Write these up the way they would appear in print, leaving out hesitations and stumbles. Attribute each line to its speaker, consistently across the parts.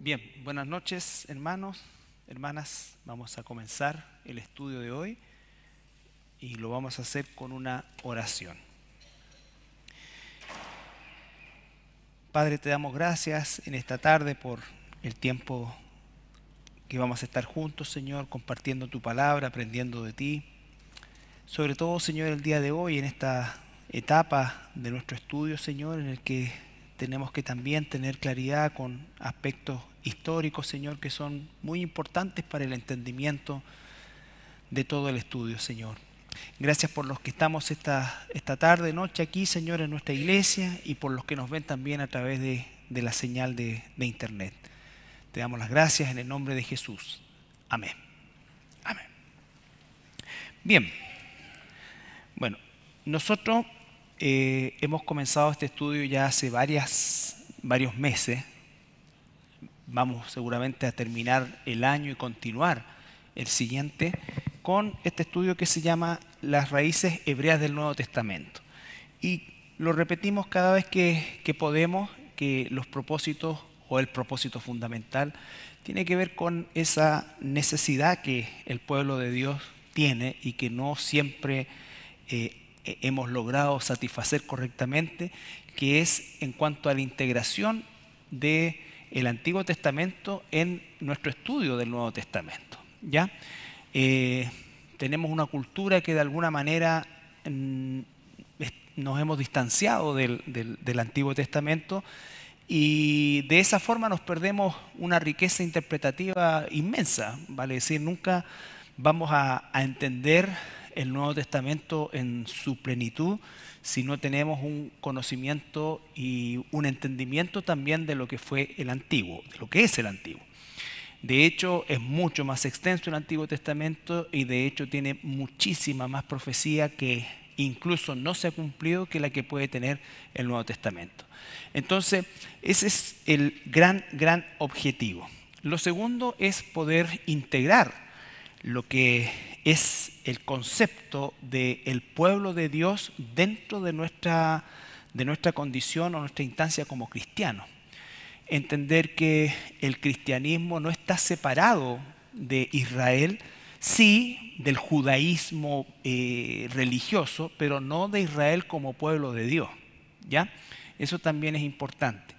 Speaker 1: Bien, buenas noches hermanos, hermanas. Vamos a comenzar el estudio de hoy y lo vamos a hacer con una oración. Padre, te damos gracias en esta tarde por el tiempo que vamos a estar juntos, Señor, compartiendo tu palabra, aprendiendo de ti. Sobre todo, Señor, el día de hoy, en esta etapa de nuestro estudio, Señor, en el que tenemos que también tener claridad con aspectos históricos, Señor, que son muy importantes para el entendimiento de todo el estudio, Señor. Gracias por los que estamos esta tarde, noche aquí, Señor, en nuestra iglesia, y por los que nos ven también a través de la señal de internet. Te damos las gracias en el nombre de Jesús. Amén. Amén. Bien. Bueno, nosotros hemos comenzado este estudio ya hace varios meses. Vamos seguramente a terminar el año y continuar el siguiente con este estudio que se llama Las raíces hebreas del Nuevo Testamento. Y lo repetimos cada vez que podemos, que los propósitos o el propósito fundamental tiene que ver con esa necesidad que el pueblo de Dios tiene y que no siempre hemos logrado satisfacer correctamente, que es en cuanto a la integración del Antiguo Testamento en nuestro estudio del Nuevo Testamento. ¿Ya? Tenemos una cultura que de alguna manera nos hemos distanciado del Antiguo Testamento, y de esa forma nos perdemos una riqueza interpretativa inmensa, vale decir, nunca vamos a entender el Nuevo Testamento en su plenitud si no tenemos un conocimiento y un entendimiento también de lo que fue el Antiguo, de lo que es el Antiguo. De hecho, es mucho más extenso el Antiguo Testamento y de hecho tiene muchísima más profecía que incluso no se ha cumplido que la que puede tener el Nuevo Testamento. Entonces, ese es el gran objetivo. Lo segundo es poder integrar lo que es el concepto del pueblo de Dios dentro de nuestra condición o nuestra instancia como cristianos. Entender que el cristianismo no está separado de Israel, sí del judaísmo religioso, pero no de Israel como pueblo de Dios. ¿Ya? Eso también es importante.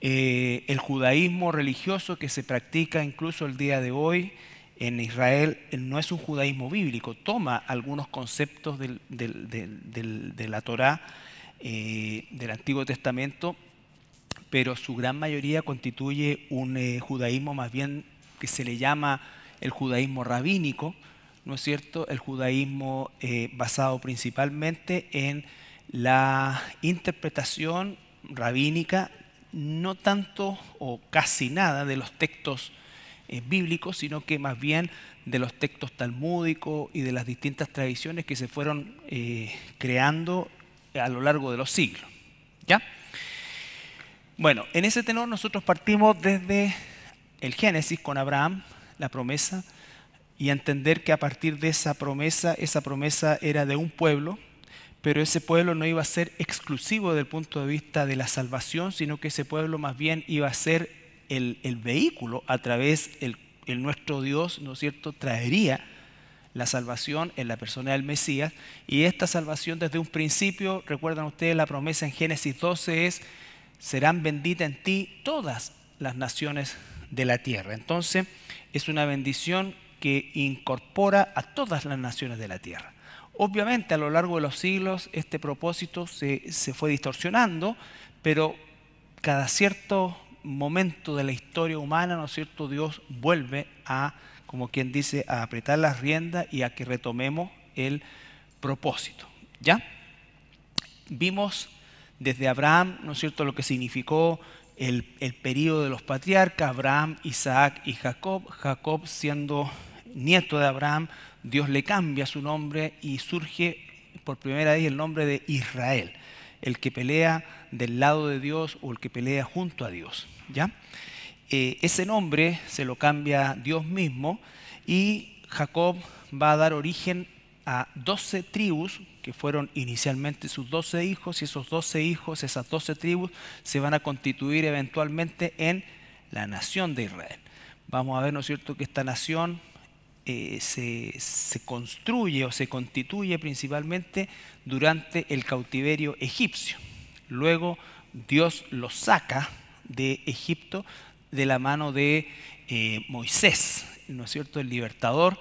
Speaker 1: El judaísmo religioso que se practica incluso el día de hoy en Israel no es un judaísmo bíblico, toma algunos conceptos de la Torá, del Antiguo Testamento, pero su gran mayoría constituye un judaísmo más bien que se le llama el judaísmo rabínico, ¿no es cierto? El judaísmo basado principalmente en la interpretación rabínica, no tanto o casi nada de los textos bíblicos, sino que más bien de los textos talmúdicos y de las distintas tradiciones que se fueron creando a lo largo de los siglos. ¿Ya? Bueno, en ese tenor nosotros partimos desde el Génesis con Abraham, la promesa, y entender que a partir de esa promesa era de un pueblo, pero ese pueblo no iba a ser exclusivo desde el punto de vista de la salvación, sino que ese pueblo más bien iba a ser el vehículo a través el nuestro Dios, ¿no es cierto?, traería la salvación en la persona del Mesías, y esta salvación desde un principio, recuerdan ustedes la promesa en Génesis 12 es: serán benditas en ti todas las naciones de la tierra. Entonces es una bendición que incorpora a todas las naciones de la tierra. Obviamente a lo largo de los siglos este propósito se fue distorsionando, pero cada cierto momento de la historia humana, ¿no es cierto?, Dios vuelve a, como quien dice, a apretar las riendas y a que retomemos el propósito. ¿Ya? Vimos desde Abraham, ¿no es cierto?, lo que significó el periodo de los patriarcas, Abraham, Isaac y Jacob. Jacob, siendo nieto de Abraham, Dios le cambia su nombre y surge por primera vez el nombre de Israel, el que pelea del lado de Dios o el que pelea junto a Dios. ¿Ya? Ese nombre se lo cambia Dios mismo y Jacob va a dar origen a 12 tribus que fueron inicialmente sus 12 hijos, y esos 12 hijos, esas 12 tribus, se van a constituir eventualmente en la nación de Israel. Vamos a ver, ¿no es cierto?, que esta nación se construye o se constituye principalmente durante el cautiverio egipcio. Luego Dios los saca de Egipto de la mano de Moisés, ¿no es cierto?, el libertador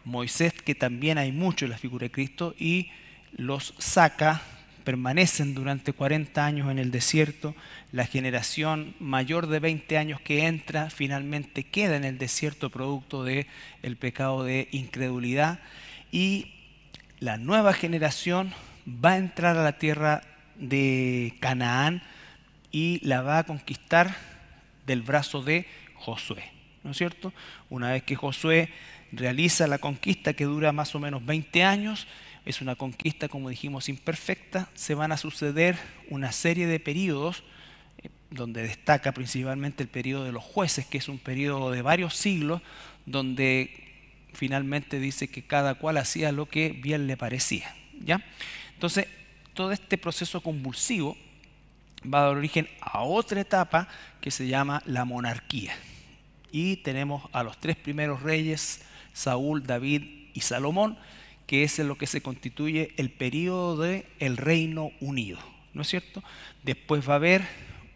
Speaker 1: Moisés, que también hay mucho en la figura de Cristo, y los saca, permanecen durante 40 años en el desierto. La generación mayor de 20 años que entra finalmente queda en el desierto producto del pecado de incredulidad, y la nueva generación va a entrar a la tierra de Canaán y la va a conquistar del brazo de Josué, ¿no es cierto? Una vez que Josué realiza la conquista, que dura más o menos 20 años, es una conquista, como dijimos, imperfecta. Se van a suceder una serie de periodos, donde destaca principalmente el periodo de los jueces, que es un periodo de varios siglos, donde finalmente dice que cada cual hacía lo que bien le parecía, ¿ya? Entonces, todo este proceso convulsivo va a dar origen a otra etapa que se llama la monarquía. Y tenemos a los tres primeros reyes, Saúl, David y Salomón, que es en lo que se constituye el periodo del Reino Unido, ¿no es cierto? Después va a haber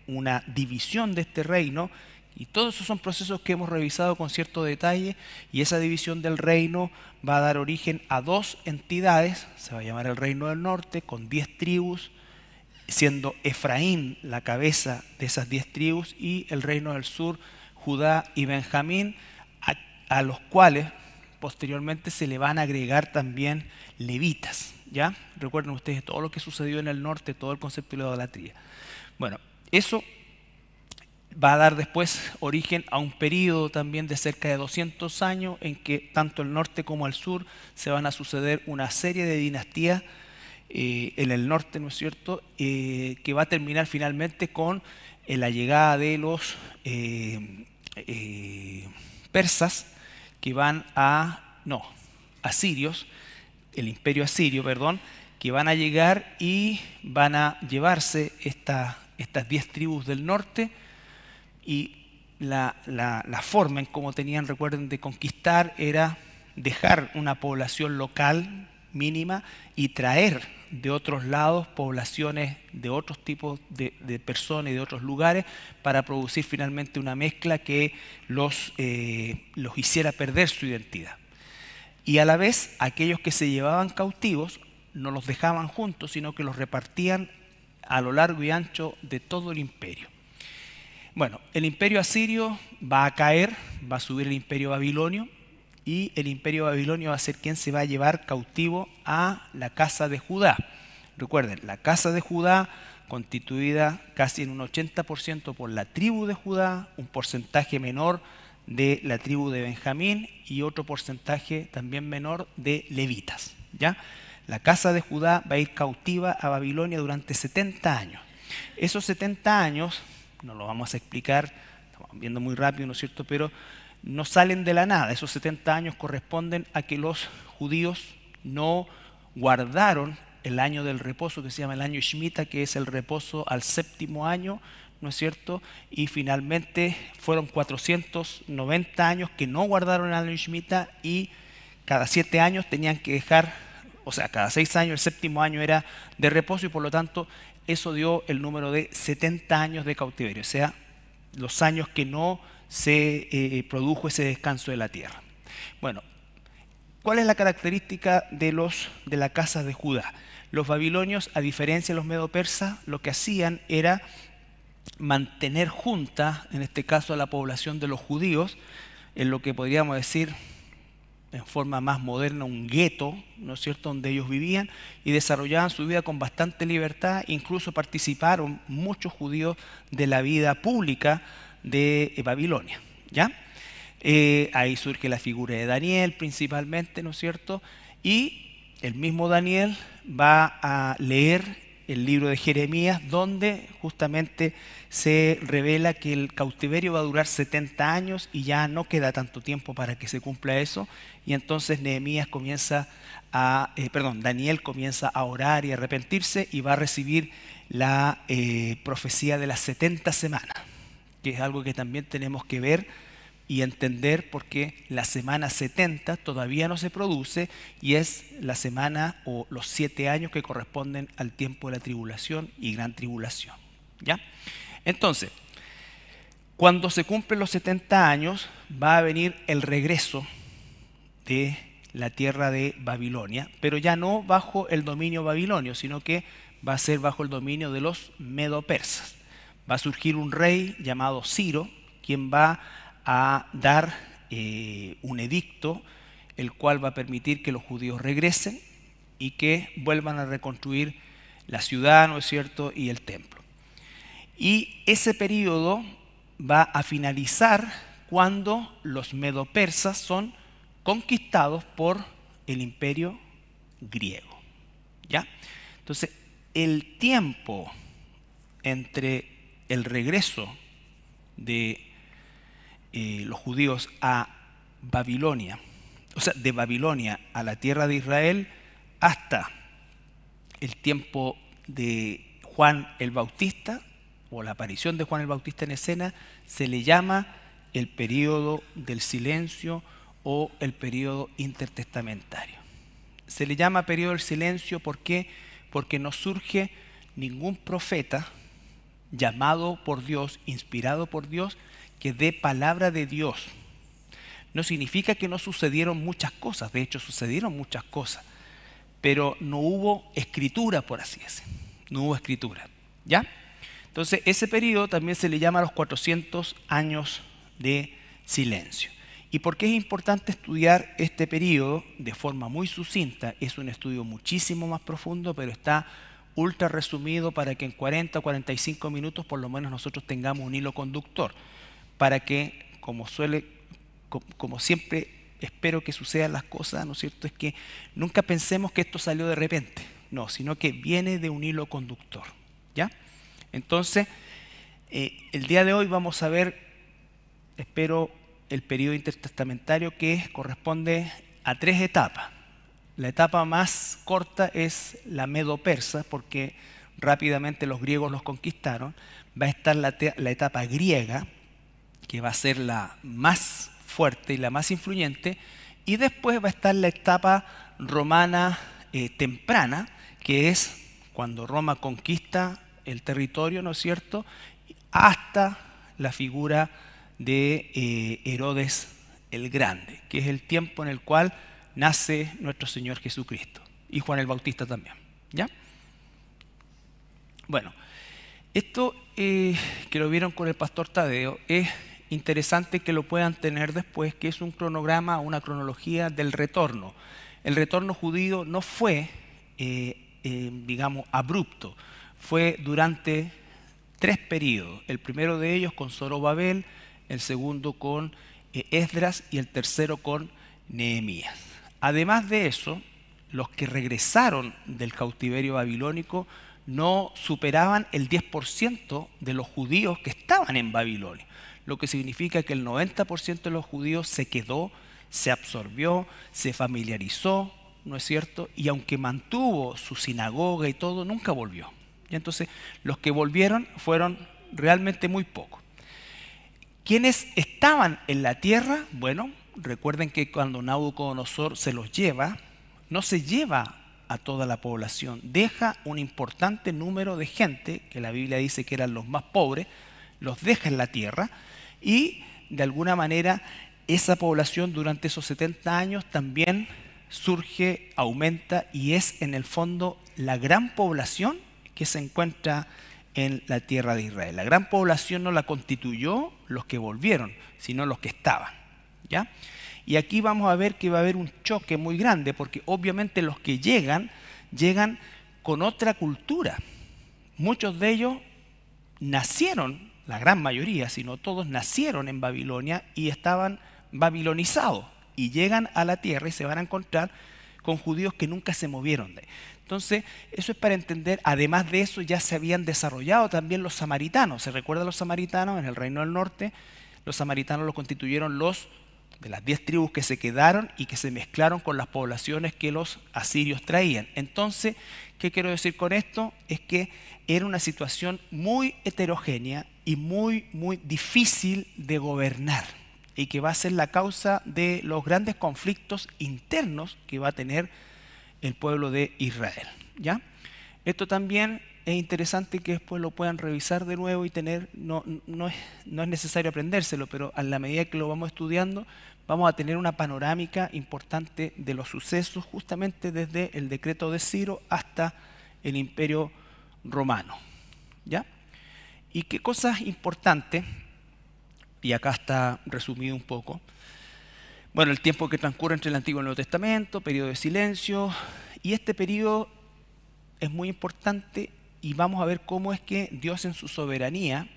Speaker 1: una división de este reino, y todos esos son procesos que hemos revisado con cierto detalle, y esa división del reino va a dar origen a dos entidades. Se va a llamar el Reino del Norte, con 10 tribus, siendo Efraín la cabeza de esas 10 tribus, y el Reino del Sur, Judá y Benjamín, a los cuales posteriormente se le van a agregar también levitas, ¿ya? Recuerden ustedes todo lo que sucedió en el norte, todo el concepto de la idolatría. Bueno, eso va a dar después origen a un periodo también de cerca de 200 años, en que tanto el norte como el sur se van a suceder una serie de dinastías en el norte, ¿no es cierto?, que va a terminar finalmente con la llegada de los persas, que van asirios, el imperio asirio, perdón, que van a llegar y van a llevarse estas 10 tribus del norte. Y la forma en cómo tenían, recuerden, de conquistar era dejar una población local mínima y traer de otros lados poblaciones de otros tipos de personas y de otros lugares, para producir finalmente una mezcla que los hiciera perder su identidad. Y a la vez, aquellos que se llevaban cautivos no los dejaban juntos, sino que los repartían a lo largo y ancho de todo el imperio. Bueno, el imperio asirio va a caer, va a subir el imperio babilonio, y el imperio babilonio va a ser quien se va a llevar cautivo a la casa de Judá. Recuerden, la casa de Judá, constituida casi en un 80% por la tribu de Judá, un porcentaje menor de la tribu de Benjamín y otro porcentaje también menor de levitas, ¿ya? La casa de Judá va a ir cautiva a Babilonia durante 70 años. Esos 70 años, no lo vamos a explicar, estamos viendo muy rápido, ¿no es cierto?, pero no salen de la nada. Esos 70 años corresponden a que los judíos no guardaron el año del reposo, que se llama el año Shemitah, que es el reposo al séptimo año, ¿no es cierto? Y finalmente fueron 490 años que no guardaron el año Shemitah, y cada 7 años tenían que dejar, o sea, cada 6 años, el séptimo año era de reposo, y por lo tanto eso dio el número de 70 años de cautiverio, o sea, los años que no se produjo ese descanso de la tierra. Bueno, ¿cuál es la característica de la casa de Judá? Los babilonios, a diferencia de los medo-persas, lo que hacían era mantener junta, en este caso, a la población de los judíos, en lo que podríamos decir en forma más moderna un gueto, ¿no es cierto?, donde ellos vivían y desarrollaban su vida con bastante libertad. Incluso participaron muchos judíos de la vida pública de Babilonia, ¿ya? Ahí surge la figura de Daniel principalmente, ¿no es cierto? Y el mismo Daniel va a leer el libro de Jeremías, donde justamente se revela que el cautiverio va a durar 70 años y ya no queda tanto tiempo para que se cumpla eso. Y entonces Daniel comienza a orar y a arrepentirse, y va a recibir la profecía de las 70 semanas. que es algo que también tenemos que ver y entender, porque la semana 70 todavía no se produce y es la semana o los 7 años que corresponden al tiempo de la tribulación y gran tribulación. ¿Ya? Entonces, cuando se cumplen los 70 años, va a venir el regreso de la tierra de Babilonia, pero ya no bajo el dominio babilonio, sino que va a ser bajo el dominio de los medo-persas. Va a surgir un rey llamado Ciro, quien va a dar un edicto, el cual va a permitir que los judíos regresen y que vuelvan a reconstruir la ciudad, ¿no es cierto?, y el templo. Y ese periodo va a finalizar cuando los medo-persas son conquistados por el imperio griego. ¿Ya? Entonces, el tiempo entre el regreso de los judíos a Babilonia, o sea, de Babilonia a la tierra de Israel, hasta el tiempo de Juan el Bautista, o la aparición de Juan el Bautista en escena, se le llama el período del silencio o el período intertestamentario. Se le llama período del silencio ¿por qué? Porque no surge ningún profeta llamado por Dios, inspirado por Dios, que dé palabra de Dios. No significa que no sucedieron muchas cosas, de hecho sucedieron muchas cosas, pero no hubo escritura, por así decirlo. No hubo escritura. ¿Ya? Entonces, ese periodo también se le llama los 400 años de silencio. ¿Y por qué es importante estudiar este periodo de forma muy sucinta? Es un estudio muchísimo más profundo, pero está ultra resumido para que en 40 o 45 minutos por lo menos nosotros tengamos un hilo conductor, para que, como siempre espero que sucedan las cosas, ¿no es cierto?, es que nunca pensemos que esto salió de repente, no, sino que viene de un hilo conductor. ¿Ya? Entonces, el día de hoy vamos a ver, espero, el periodo intertestamentario, que corresponde a 3 etapas. La etapa más corta es la medo-persa, porque rápidamente los griegos los conquistaron. Va a estar la etapa griega, que va a ser la más fuerte y la más influyente, y después va a estar la etapa romana temprana, que es cuando Roma conquista el territorio, ¿no es cierto?, hasta la figura de Herodes el Grande, que es el tiempo en el cual nace nuestro Señor Jesucristo, y Juan el Bautista también. ¿Ya? Bueno, esto que lo vieron con el pastor Tadeo, es interesante que lo puedan tener después, que es un cronograma, una cronología del retorno. El retorno judío no fue, digamos, abrupto, fue durante 3 periodos. El primero de ellos con Zorobabel, el segundo con Esdras y el tercero con Nehemías. Además de eso, los que regresaron del cautiverio babilónico no superaban el 10% de los judíos que estaban en Babilonia, lo que significa que el 90% de los judíos se quedó, se absorbió, se familiarizó, ¿no es cierto? Y aunque mantuvo su sinagoga y todo, nunca volvió. Y entonces, los que volvieron fueron realmente muy pocos. ¿Quiénes estaban en la tierra? Bueno, recuerden que cuando Nabucodonosor se los lleva, no se lleva a toda la población, deja un importante número de gente, que la Biblia dice que eran los más pobres, los deja en la tierra, y de alguna manera esa población durante esos 70 años también surge, aumenta, y es en el fondo la gran población que se encuentra en la tierra de Israel. La gran población no la constituyó los que volvieron, sino los que estaban. ¿Ya? Y aquí vamos a ver que va a haber un choque muy grande, porque obviamente los que llegan con otra cultura. Muchos de ellos nacieron, la gran mayoría, si no todos, nacieron en Babilonia y estaban babilonizados. Y llegan a la tierra y se van a encontrar con judíos que nunca se movieron de ahí. Entonces, eso es para entender. Además de eso, ya se habían desarrollado también los samaritanos. ¿Se recuerdan los samaritanos? En el Reino del Norte, los samaritanos los constituyeron los de las 10 tribus que se quedaron y que se mezclaron con las poblaciones que los asirios traían. Entonces, ¿qué quiero decir con esto? Es que era una situación muy heterogénea, y muy, muy difícil de gobernar y que va a ser la causa de los grandes conflictos internos que va a tener el pueblo de Israel. ¿Ya? Esto también es interesante que después lo puedan revisar de nuevo y tener, no es necesario aprendérselo, pero a la medida que lo vamos estudiando, vamos a tener una panorámica importante de los sucesos justamente desde el decreto de Ciro hasta el Imperio Romano. ¿Ya? Y qué cosas importantes, y acá está resumido un poco. Bueno, el tiempo que transcurre entre el Antiguo y el Nuevo Testamento, periodo de silencio, y este periodo es muy importante y vamos a ver cómo es que Dios en su soberanía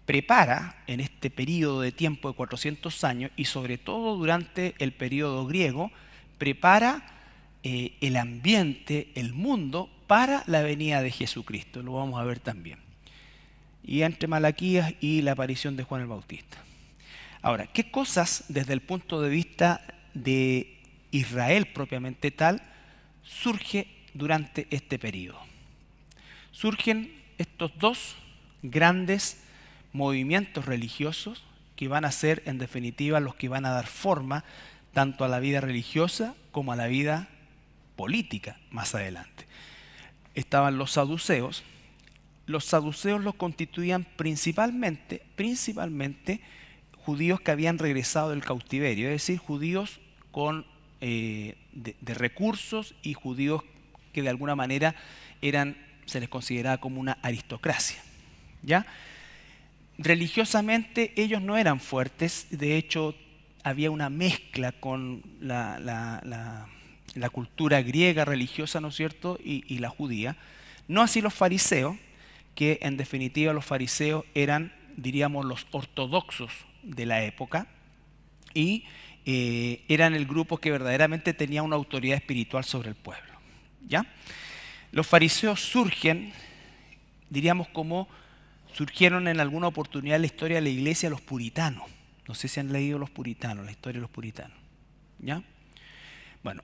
Speaker 1: prepara en este periodo de tiempo de 400 años y sobre todo durante el periodo griego, prepara el ambiente, el mundo para la venida de Jesucristo. Lo vamos a ver también. Y entre Malaquías y la aparición de Juan el Bautista. Ahora, ¿qué cosas desde el punto de vista de Israel propiamente tal surge durante este periodo? Surgen estos dos grandes movimientos religiosos que van a ser en definitiva los que van a dar forma tanto a la vida religiosa como a la vida política más adelante. Estaban los saduceos. Los saduceos los constituían principalmente judíos que habían regresado del cautiverio, es decir, judíos con, de recursos y judíos que de alguna manera se les consideraba como una aristocracia. ¿Ya? Religiosamente ellos no eran fuertes, de hecho había una mezcla con la cultura griega religiosa, ¿no es cierto?, y la judía. No así los fariseos, que en definitiva los fariseos eran, diríamos, los ortodoxos de la época y eran el grupo que verdaderamente tenía una autoridad espiritual sobre el pueblo. ¿Ya? Los fariseos surgen, diríamos, como surgieron en alguna oportunidad en la historia de la iglesia los puritanos. No sé si han leído los puritanos, la historia de los puritanos. ¿Ya? Bueno,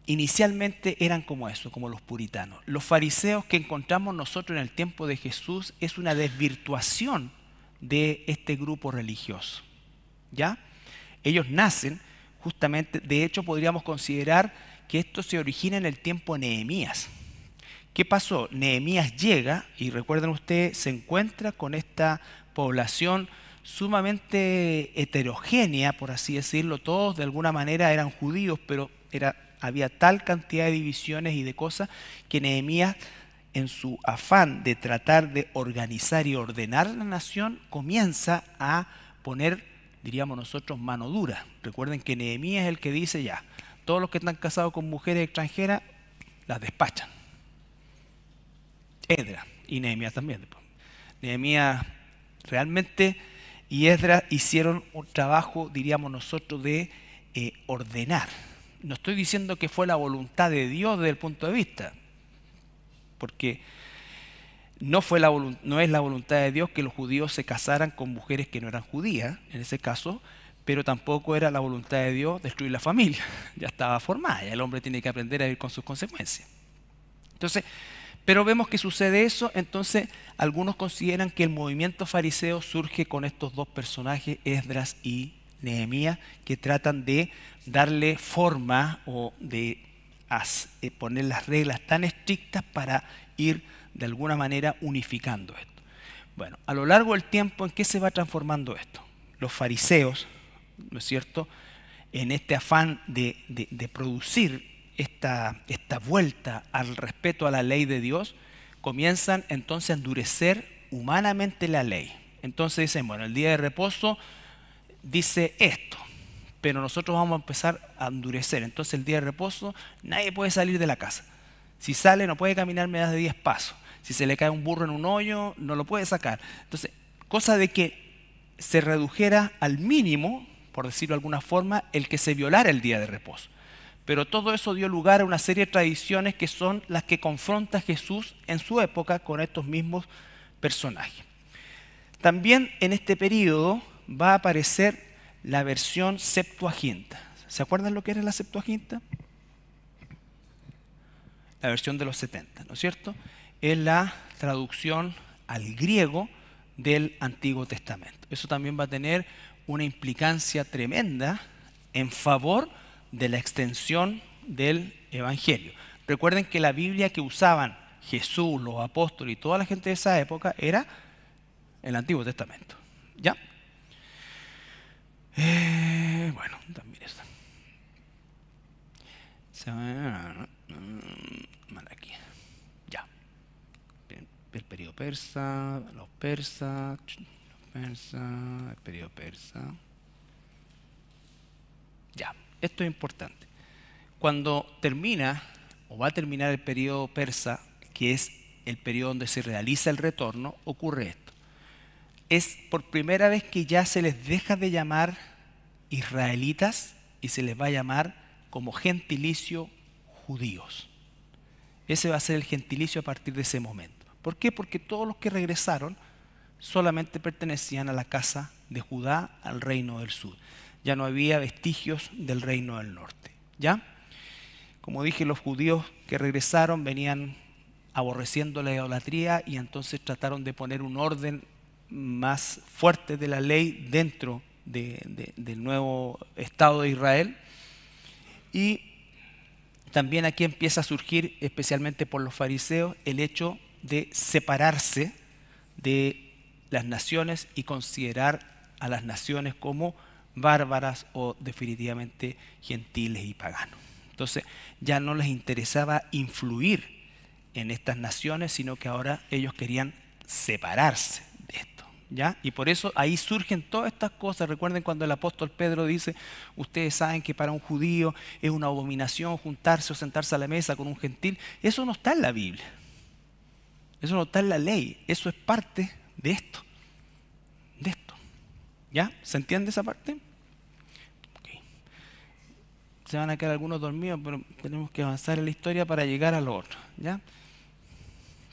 Speaker 1: inicialmente eran como eso, como los puritanos. Los fariseos que encontramos nosotros en el tiempo de Jesús es una desvirtuación de este grupo religioso. ¿Ya? Ellos nacen justamente, de hecho podríamos considerar que esto se origina en el tiempo de Nehemías. ¿Qué pasó? Nehemías llega y recuerden ustedes, se encuentra con esta población sumamente heterogénea, por así decirlo. Todos de alguna manera eran judíos, pero había tal cantidad de divisiones y de cosas que Nehemías, en su afán de tratar de organizar y ordenar la nación, comienza a poner, diríamos nosotros, mano dura. Recuerden que Nehemías es el que dice ya, todos los que están casados con mujeres extranjeras, las despachan. Esdras y Nehemías también. Nehemías realmente y Esdras hicieron un trabajo, diríamos nosotros, de ordenar. No estoy diciendo que fue la voluntad de Dios desde el punto de vista, porque no es la voluntad de Dios que los judíos se casaran con mujeres que no eran judías, en ese caso, pero tampoco era la voluntad de Dios destruir la familia. Ya estaba formada, ya el hombre tiene que aprender a vivir con sus consecuencias. Entonces, pero vemos que sucede eso, entonces algunos consideran que el movimiento fariseo surge con estos dos personajes, Esdras y Nehemías, que tratan de darle forma o de poner las reglas tan estrictas para ir de alguna manera unificando esto. Bueno, a lo largo del tiempo, ¿en qué se va transformando esto? Los fariseos, ¿no es cierto?, en este afán de producir esta vuelta al respeto a la ley de Dios, comienzan entonces a endurecer humanamente la ley. Entonces dicen, bueno, el día de reposo dice esto, pero nosotros vamos a empezar a endurecer. Entonces el día de reposo nadie puede salir de la casa. Si sale no puede caminar más de 10 pasos. Si se le cae un burro en un hoyo no lo puede sacar. Entonces, cosa de que se redujera al mínimo, por decirlo de alguna forma, el que se violara el día de reposo. Pero todo eso dio lugar a una serie de tradiciones que son las que confronta Jesús en su época con estos mismos personajes. También en este periodo va a aparecer la versión Septuaginta. ¿Se acuerdan lo que era la Septuaginta? La versión de los 70, ¿no es cierto? Es la traducción al griego del Antiguo Testamento. Eso también va a tener una implicancia tremenda en favor de la extensión del Evangelio. Recuerden que la Biblia que usaban Jesús, los apóstoles y toda la gente de esa época era el Antiguo Testamento. ¿Ya? Bueno, también eso. Aquí. Ya. El periodo persa, los persas, el periodo persa. Ya, esto es importante. Cuando termina o va a terminar el periodo persa, que es el periodo donde se realiza el retorno, ocurre esto. Es por primera vez que ya se les deja de llamar israelitas y se les va a llamar como gentilicio judíos. Ese va a ser el gentilicio a partir de ese momento. ¿Por qué? Porque todos los que regresaron solamente pertenecían a la casa de Judá, al reino del sur. Ya no había vestigios del reino del norte. ¿Ya? Como dije, los judíos que regresaron venían aborreciendo la idolatría y entonces trataron de poner un orden más fuerte de la ley dentro del nuevo Estado de Israel. Y también aquí empieza a surgir, especialmente por los fariseos, el hecho de separarse de las naciones y considerar a las naciones como bárbaras o definitivamente gentiles y paganos. Entonces ya no les interesaba influir en estas naciones, sino que ahora ellos querían separarse de esto, ¿ya? Y por eso ahí surgen todas estas cosas. Recuerden cuando el apóstol Pedro dice, ustedes saben que para un judío es una abominación juntarse o sentarse a la mesa con un gentil. Eso no está en la Biblia. Eso no está en la ley. Eso es parte de esto. De esto. ¿Ya? ¿Se entiende esa parte? Okay. Se van a quedar algunos dormidos, pero tenemos que avanzar en la historia para llegar a lo otro. ¿Ya?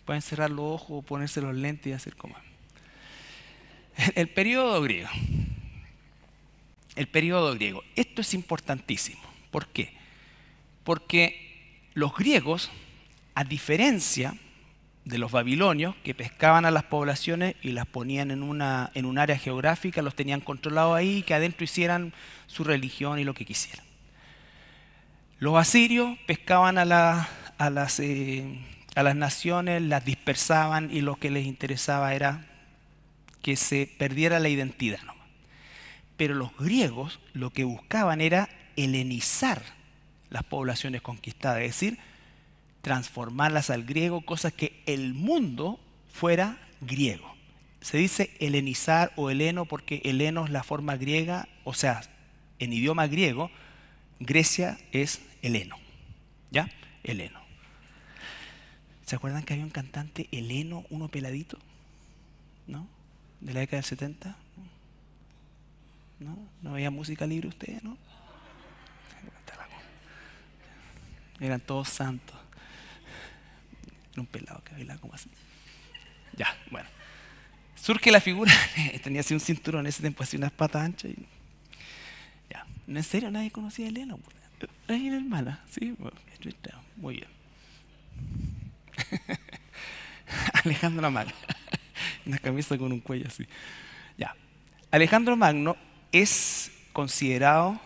Speaker 1: Pueden cerrar los ojos o ponerse los lentes y hacer como... El periodo griego. El periodo griego. Esto es importantísimo. ¿Por qué? Porque los griegos, a diferencia de los babilonios, que pescaban a las poblaciones y las ponían en un área geográfica, los tenían controlados ahí, que adentro hicieran su religión y lo que quisieran. Los asirios pescaban a las naciones, las dispersaban y lo que les interesaba era que se perdiera la identidad nomás. Pero los griegos lo que buscaban era helenizar las poblaciones conquistadas, es decir, transformarlas al griego, cosa que el mundo fuera griego. Se dice helenizar o heleno porque heleno es la forma griega, o sea, en idioma griego, Grecia es heleno, ¿ya? Heleno. ¿Se acuerdan que había un cantante heleno, uno peladito? ¿No? De la década del 70. ¿No? ¿No había música libre ustedes, no? Eran todos santos. Era un pelado que bailaba como así. Ya, bueno. Surge la figura, tenía así un cinturón, en ese tiempo así unas patas anchas. Ya. ¿En serio nadie conocía a Heleno? Era mi hermana, sí. Muy bien. Alejandro Magno. Una camisa con un cuello así. Ya. Alejandro Magno es considerado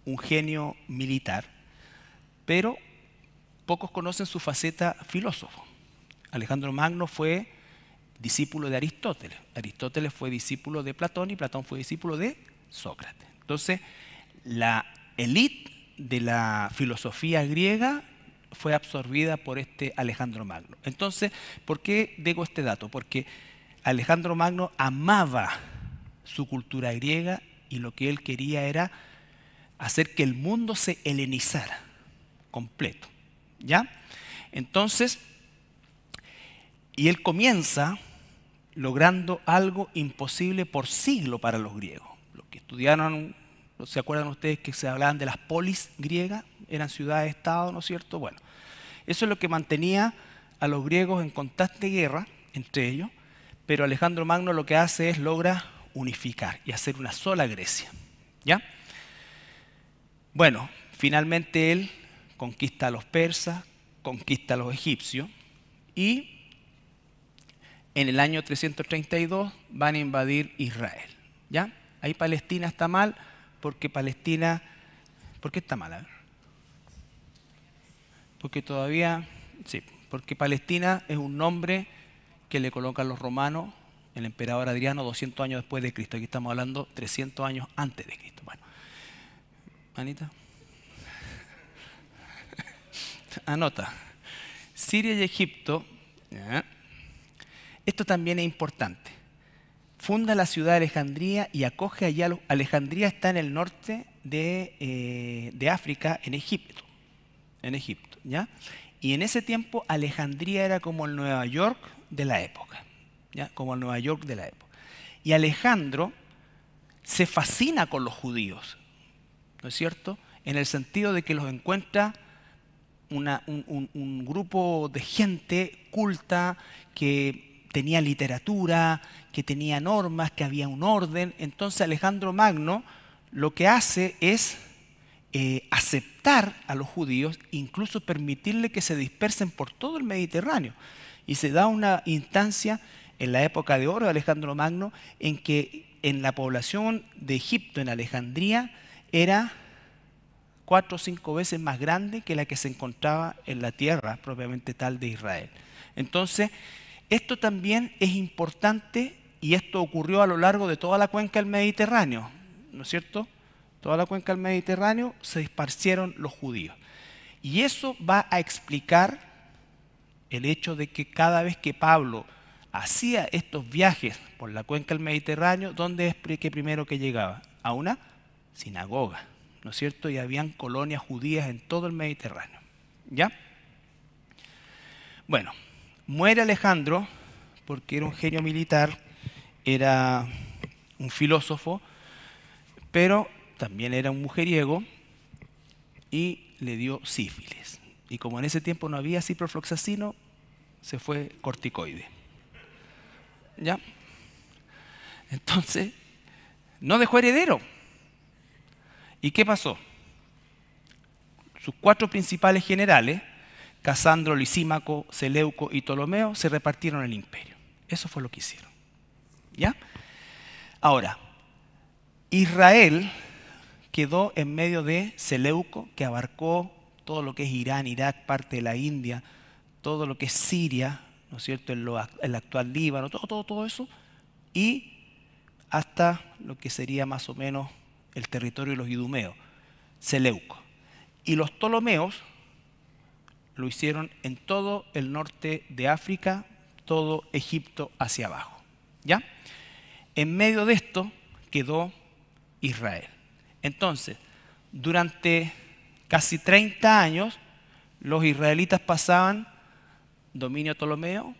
Speaker 1: un genio militar, pero pocos conocen su faceta filósofo. Alejandro Magno fue discípulo de Aristóteles. Aristóteles fue discípulo de Platón y Platón fue discípulo de Sócrates. Entonces, la élite de la filosofía griega fue absorbida por este Alejandro Magno. Entonces, ¿por qué digo este dato? Porque Alejandro Magno amaba su cultura griega y lo que él quería era hacer que el mundo se helenizara completo. ¿Ya? Entonces, y él comienza logrando algo imposible por siglo para los griegos. Los que estudiaron, ¿se acuerdan ustedes que se hablaban de las polis griegas? Eran ciudades-estado, ¿no es cierto? Bueno, eso es lo que mantenía a los griegos en constante guerra entre ellos, pero Alejandro Magno lo que hace es logra unificar y hacer una sola Grecia. ¿Ya? Bueno, finalmente él conquista a los persas, conquista a los egipcios y en el año 332 van a invadir Israel. ¿Ya? Ahí Palestina está mal porque Palestina... ¿Por qué está mal? A ver. Porque todavía... Sí, porque Palestina es un nombre que le colocan los romanos, el emperador Adriano, 200 años después de Cristo. Aquí estamos hablando 300 años antes de Cristo. Bueno, Anita. Anota. Siria y Egipto. ¿Ya? Esto también es importante. Funda la ciudad de Alejandría y acoge allá. Alejandría está en el norte de África, en Egipto. En Egipto, ¿ya? Y en ese tiempo Alejandría era como el Nueva York de la época, ¿ya? Como el Nueva York de la época. Y Alejandro se fascina con los judíos, ¿no es cierto? En el sentido de que los encuentra un grupo de gente culta que tenía literatura, que tenía normas, que había un orden. Entonces Alejandro Magno lo que hace es aceptar a los judíos, incluso permitirle que se dispersen por todo el Mediterráneo. Y se da una instancia en la época de oro de Alejandro Magno en que en la población de Egipto, en Alejandría, era 4 o 5 veces más grande que la que se encontraba en la tierra propiamente tal de Israel. Entonces, esto también es importante y esto ocurrió a lo largo de toda la cuenca del Mediterráneo, ¿no es cierto? Toda la cuenca del Mediterráneo se esparcieron los judíos. Y eso va a explicar el hecho de que cada vez que Pablo hacía estos viajes por la cuenca del Mediterráneo, ¿dónde es que primero que llegaba? A una sinagoga, ¿no es cierto? Y habían colonias judías en todo el Mediterráneo. ¿Ya? Bueno, muere Alejandro porque era un genio militar, era un filósofo, pero también era un mujeriego y le dio sífilis. Y como en ese tiempo no había ciprofloxacino, se fue corticoide. ¿Ya? Entonces, no dejó heredero. ¿Y qué pasó? Sus 4 principales generales, Casandro, Lisímaco, Seleuco y Ptolomeo, se repartieron el imperio. Eso fue lo que hicieron. ¿Ya? Ahora, Israel quedó en medio de Seleuco, que abarcó todo lo que es Irán, Irak, parte de la India, todo lo que es Siria, ¿no es cierto?, el actual Líbano, todo eso, y hasta lo que sería más o menos el territorio de los idumeos, Seleuco. Y los Ptolomeos lo hicieron en todo el norte de África, todo Egipto hacia abajo. ¿Ya? En medio de esto quedó Israel. Entonces, durante casi 30 años, los israelitas pasaban dominio ptolomeo,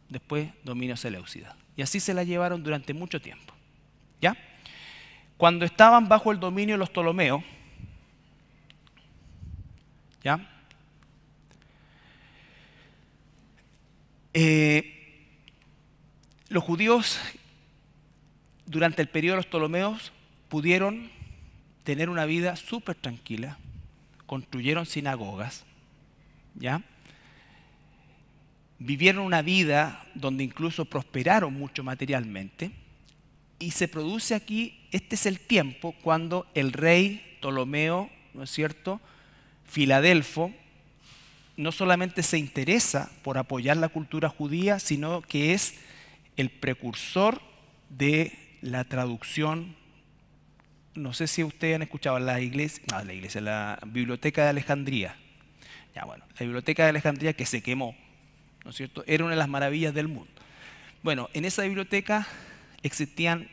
Speaker 1: después dominio seleucida. Y así se la llevaron durante mucho tiempo. ¿Ya? Cuando estaban bajo el dominio de los ptolomeos, ¿ya? Los judíos durante el periodo de los ptolomeos pudieron tener una vida súper tranquila, construyeron sinagogas, ¿ya? Vivieron una vida donde incluso prosperaron mucho materialmente, y se produce aquí, este es el tiempo cuando el rey Ptolomeo, ¿no es cierto?, Filadelfo, no solamente se interesa por apoyar la cultura judía, sino que es el precursor de la traducción. No sé si ustedes han escuchado la Biblioteca de Alejandría. Ya, bueno, la Biblioteca de Alejandría que se quemó, ¿no es cierto?, era una de las maravillas del mundo. Bueno, en esa biblioteca existían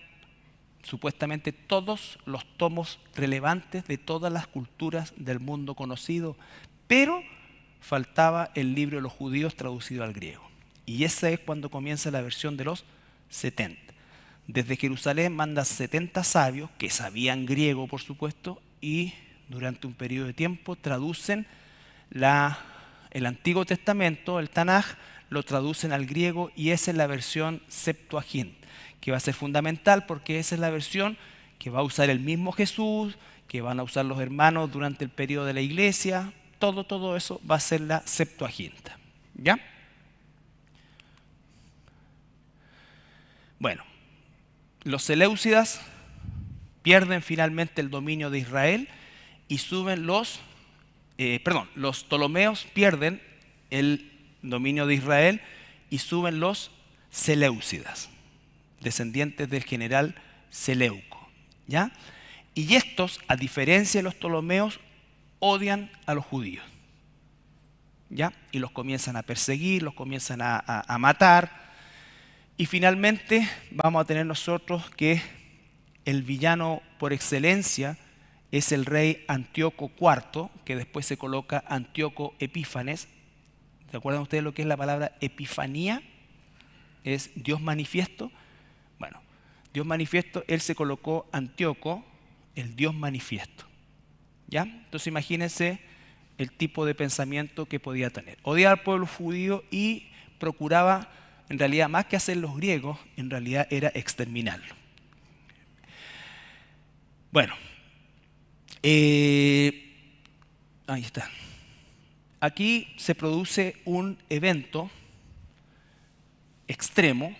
Speaker 1: supuestamente todos los tomos relevantes de todas las culturas del mundo conocido, pero faltaba el libro de los judíos traducido al griego. Y esa es cuando comienza la versión de los 70. Desde Jerusalén manda 70 sabios, que sabían griego por supuesto, y durante un periodo de tiempo traducen el Antiguo Testamento, el Tanaj, lo traducen al griego, y esa es la versión Septuaginta, que va a ser fundamental porque esa es la versión que va a usar el mismo Jesús, que van a usar los hermanos durante el periodo de la iglesia. Todo eso va a ser la Septuaginta. ¿Ya? Bueno, los seleucidas pierden finalmente el dominio de Israel y suben los Ptolomeos pierden el dominio de Israel y suben los seleucidas, descendientes del general Seleuco, ¿ya? Y estos, a diferencia de los Ptolomeos, odian a los judíos, ¿ya? Y los comienzan a perseguir, los comienzan a matar. Y finalmente vamos a tener nosotros que el villano por excelencia es el rey Antíoco IV, que después se coloca Antíoco Epífanes. ¿Se acuerdan ustedes lo que es la palabra epifanía? Es Dios manifiesto. Bueno, Dios manifiesto, él se colocó Antíoco, el Dios manifiesto. ¿Ya? Entonces imagínense el tipo de pensamiento que podía tener. Odiaba al pueblo judío y procuraba, en realidad, más que hacer los griegos, en realidad era exterminarlo. Bueno, ahí está. Aquí se produce un evento extremo.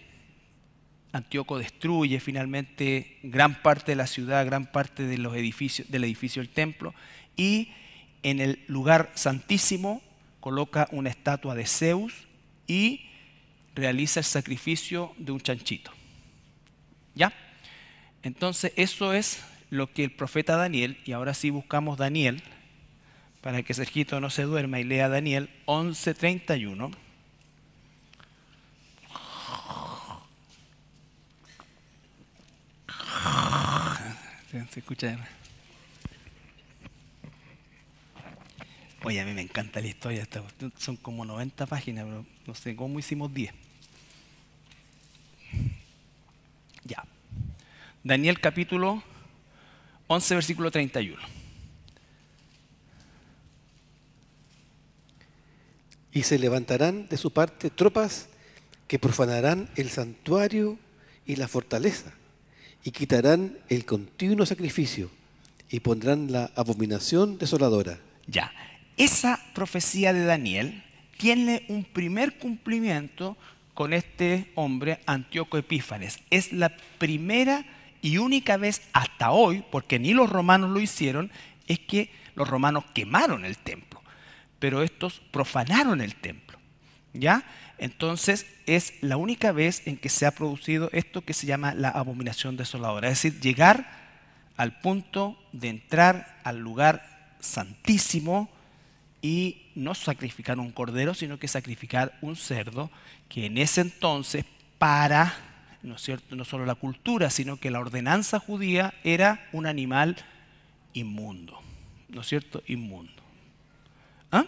Speaker 1: Antíoco destruye finalmente gran parte de la ciudad, gran parte de los edificios, del edificio del templo, y en el lugar santísimo coloca una estatua de Zeus y realiza el sacrificio de un chanchito. ¿Ya? Entonces eso es lo que el profeta Daniel, y ahora sí buscamos Daniel, para que Sergito no se duerma y lea Daniel 11:31. Se escucha. Oye, a mí me encanta la historia, son como 90 páginas, pero no sé cómo hicimos 10. Ya. Daniel capítulo 11, versículo 31.
Speaker 2: Y se levantarán de su parte tropas que profanarán el santuario y la fortaleza, y quitarán el continuo sacrificio, y pondrán la abominación desoladora.
Speaker 1: Ya, esa profecía de Daniel tiene un primer cumplimiento con este hombre, Antíoco Epífanes. Es la primera y única vez hasta hoy, porque ni los romanos lo hicieron, es que los romanos quemaron el templo, pero estos profanaron el templo, ¿ya? Entonces es la única vez en que se ha producido esto que se llama la abominación desoladora, es decir, llegar al punto de entrar al lugar santísimo y no sacrificar un cordero, sino que sacrificar un cerdo, que en ese entonces para, ¿no es cierto?, no solo la cultura, sino que la ordenanza judía era un animal inmundo, ¿no es cierto?, inmundo. ¿Ah?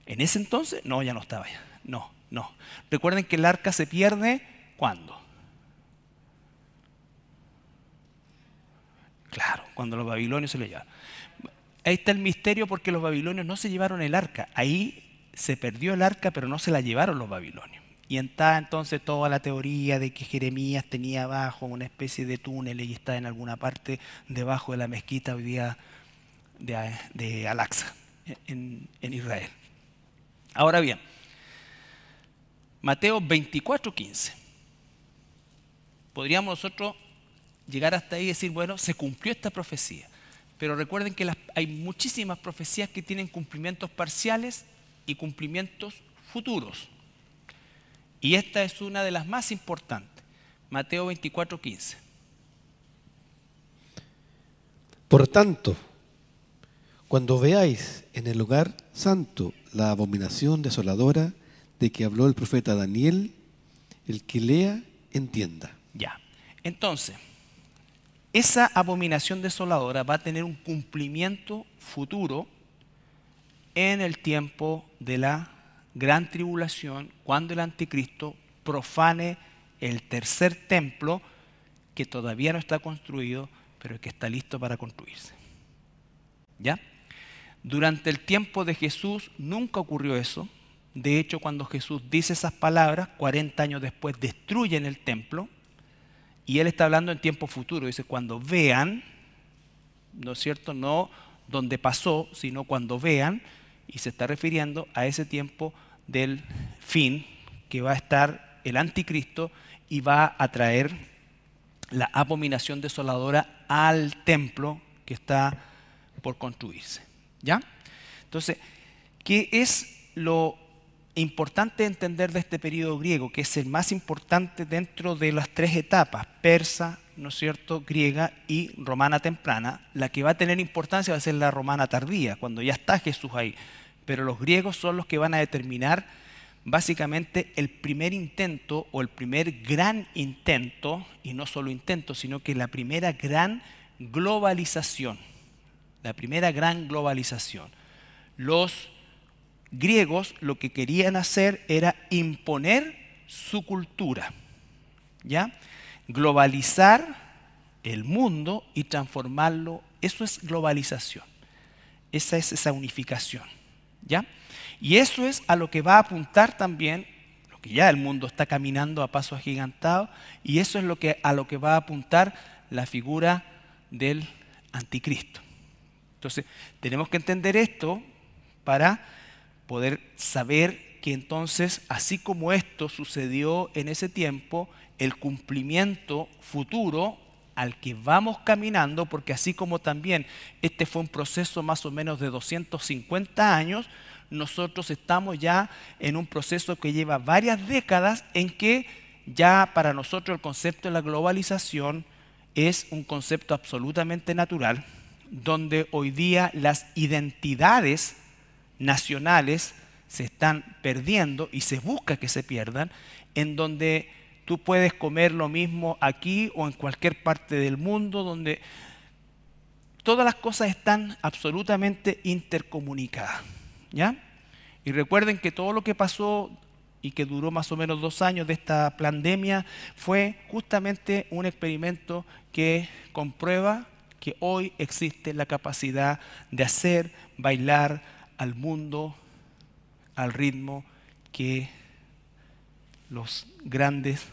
Speaker 1: En ese entonces, no, ya no estaba ya. No. Recuerden que el arca se pierde, ¿cuándo? Claro, cuando los babilonios se lo llevaron. Ahí está el misterio porque los babilonios no se llevaron el arca. Ahí se perdió el arca, pero no se la llevaron los babilonios. Y está entonces toda la teoría de que Jeremías tenía abajo una especie de túnel y está en alguna parte debajo de la mezquita hoy día de Al-Aqsa, en Israel. Ahora bien, Mateo 24:15. Podríamos nosotros llegar hasta ahí y decir, bueno, se cumplió esta profecía. Pero recuerden que hay muchísimas profecías que tienen cumplimientos parciales y cumplimientos futuros. Y esta es una de las más importantes. Mateo 24:15.
Speaker 2: Por tanto, cuando veáis en el lugar santo la abominación desoladora de que habló el profeta Daniel, el que lea, entienda.
Speaker 1: Ya. Entonces, esa abominación desoladora va a tener un cumplimiento futuro en el tiempo de la gran tribulación, cuando el anticristo profane el tercer templo, que todavía no está construido, pero que está listo para construirse. ¿Ya? Durante el tiempo de Jesús nunca ocurrió eso. De hecho, cuando Jesús dice esas palabras, 40 años después destruyen el templo. Y él está hablando en tiempo futuro. Dice, cuando vean, ¿no es cierto? No donde pasó, sino cuando vean. Y se está refiriendo a ese tiempo del fin, que va a estar el anticristo y va a traer la abominación desoladora al templo que está por construirse. ¿Ya? Entonces, ¿qué es lo importante entender de este periodo griego, que es el más importante dentro de las tres etapas, persa, ¿no es cierto?, griega y romana temprana? La que va a tener importancia va a ser la romana tardía, cuando ya está Jesús ahí. Pero los griegos son los que van a determinar básicamente el primer intento o el primer gran intento, y no solo intento, sino que la primera gran globalización. La primera gran globalización. Los griegos lo que querían hacer era imponer su cultura, ¿ya? Globalizar el mundo y transformarlo. Eso es globalización. Esa es esa unificación, ¿ya? Y eso es a lo que va a apuntar también, lo que ya el mundo está caminando a pasos agigantados, y eso es a lo que va a apuntar la figura del anticristo. Entonces, tenemos que entender esto para poder saber que entonces, así como esto sucedió en ese tiempo, el cumplimiento futuro al que vamos caminando, porque así como también este fue un proceso más o menos de 250 años, nosotros estamos ya en un proceso que lleva varias décadas en que ya para nosotros el concepto de la globalización es un concepto absolutamente natural, donde hoy día las identidades nacionales se están perdiendo y se busca que se pierdan, en donde tú puedes comer lo mismo aquí o en cualquier parte del mundo, donde todas las cosas están absolutamente intercomunicadas, ¿ya? Y recuerden que todo lo que pasó y que duró más o menos 2 años de esta pandemia fue justamente un experimento que comprueba que hoy existe la capacidad de hacer bailar al mundo al ritmo que los grandes,